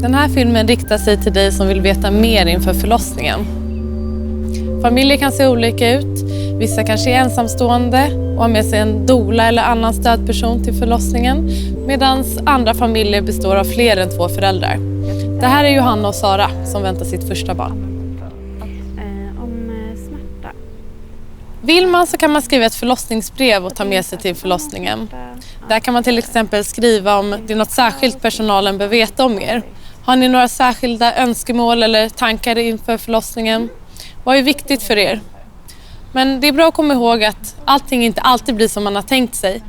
Den här filmen riktar sig till dig som vill veta mer inför förlossningen. Familjer kan se olika ut. Vissa kanske är ensamstående och har med sig en doula eller annan stödperson till förlossningen. Medan andra familjer består av fler än 2 föräldrar. Det här är Johanna och Sara som väntar sitt första barn. Om smärta. Vill man så kan man skriva ett förlossningsbrev och ta med sig till förlossningen. Där kan man till exempel skriva om det är något särskilt personalen behöver veta om er. Har ni några särskilda önskemål eller tankar inför förlossningen? Vad är viktigt för er? Men det är bra att komma ihåg att allting inte alltid blir som man har tänkt sig.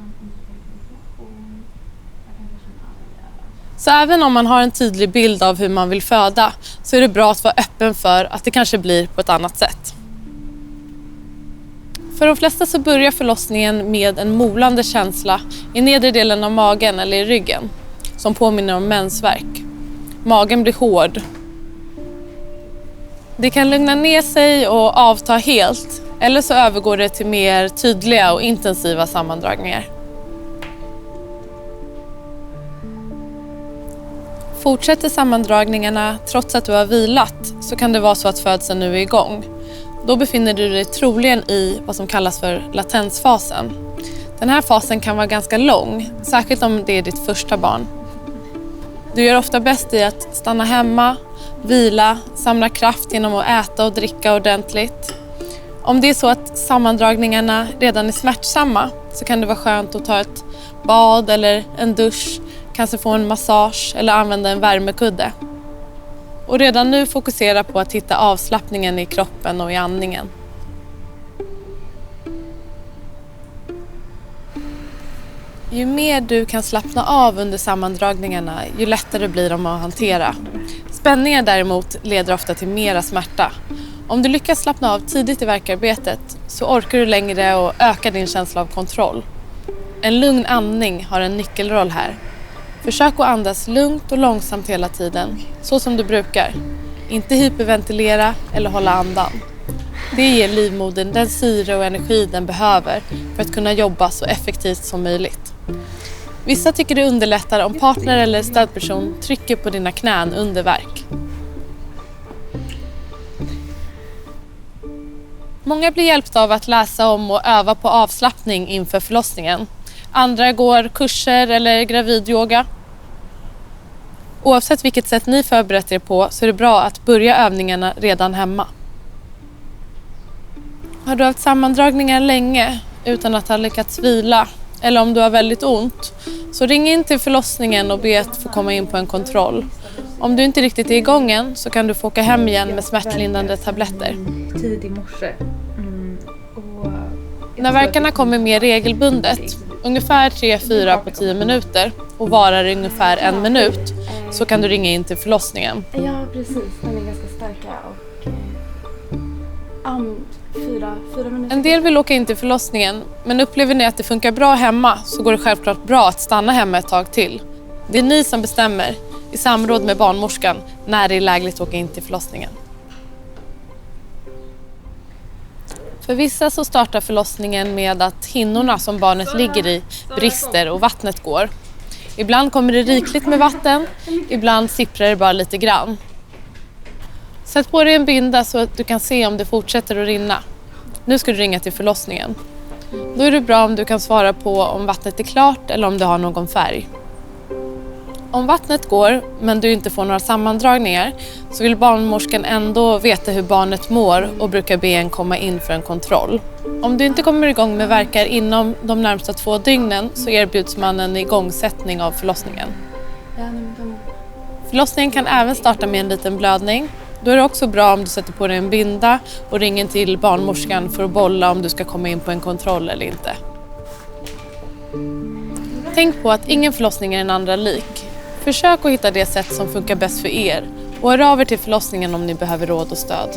Så även om man har en tydlig bild av hur man vill föda så är det bra att vara öppen för att det kanske blir på ett annat sätt. För de flesta så börjar förlossningen med en molande känsla i nedre delen av magen eller i ryggen som påminner om mensvärk. Magen blir hård. Det kan lugna ner sig och avta helt eller så övergår det till mer tydliga och intensiva sammandragningar. Fortsätter sammandragningarna trots att du har vilat så kan det vara så att födseln nu är igång. Då befinner du dig troligen i vad som kallas för latensfasen. Den här fasen kan vara ganska lång, särskilt om det är ditt första barn. Du gör ofta bäst i att stanna hemma, vila, samla kraft genom att äta och dricka ordentligt. Om det är så att sammandragningarna redan är smärtsamma så kan det vara skönt att ta ett bad eller en dusch, kanske få en massage eller använda en värmekudde. Och redan nu fokusera på att hitta avslappningen i kroppen och i andningen. Ju mer du kan slappna av under sammandragningarna, ju lättare blir de att hantera. Spänningar däremot leder ofta till mera smärta. Om du lyckas slappna av tidigt i värkarbetet så orkar du längre och ökar din känsla av kontroll. En lugn andning har en nyckelroll här. Försök att andas lugnt och långsamt hela tiden, så som du brukar. Inte hyperventilera eller hålla andan. Det ger livmodern den syre och energi den behöver för att kunna jobba så effektivt som möjligt. Vissa tycker det underlättar om partner eller stödperson trycker på dina knän under värk. Många blir hjälpta av att läsa om och öva på avslappning inför förlossningen. Andra går kurser eller gravidyoga. Oavsett vilket sätt ni förberett er på så är det bra att börja övningarna redan hemma. Har du haft sammandragningar länge utan att ha lyckats vila eller om du har väldigt ont så ring in till förlossningen och be att få komma in på en kontroll. Om du inte riktigt är igång än så kan du få åka hem igen med smärtlindrande tabletter. Tid i morse. När värkarna kommer mer regelbundet, ungefär 3-4 på 10 minuter och varar ungefär 1 minut så kan du ringa in till förlossningen. Ja, precis. Den är ganska starka och 4 minuter. En del vill åka in till förlossningen, men upplever ni att det funkar bra hemma så går det självklart bra att stanna hemma ett tag till. Det är ni som bestämmer, i samråd med barnmorskan, när det är lägligt att åka in till förlossningen. För vissa så startar förlossningen med att hinnorna som barnet ligger i brister och vattnet går. Ibland kommer det rikligt med vatten, ibland sipprar det bara lite grann. Sätt på dig en binda så att du kan se om det fortsätter att rinna. Nu ska du ringa till förlossningen. Då är det bra om du kan svara på om vattnet är klart eller om det har någon färg. Om vattnet går men du inte får några sammandragningar så vill barnmorskan ändå veta hur barnet mår och brukar be en komma in för en kontroll. Om du inte kommer igång med värkar inom de närmsta 2 dygnen så erbjuds man en igångsättning av förlossningen. Förlossningen kan även starta med en liten blödning. Då är det också bra om du sätter på dig en binda och ringer till barnmorskan för att bolla om du ska komma in på en kontroll eller inte. Tänk på att ingen förlossning är den andra lik. Försök att hitta det sätt som funkar bäst för er och hör av er till förlossningen om ni behöver råd och stöd.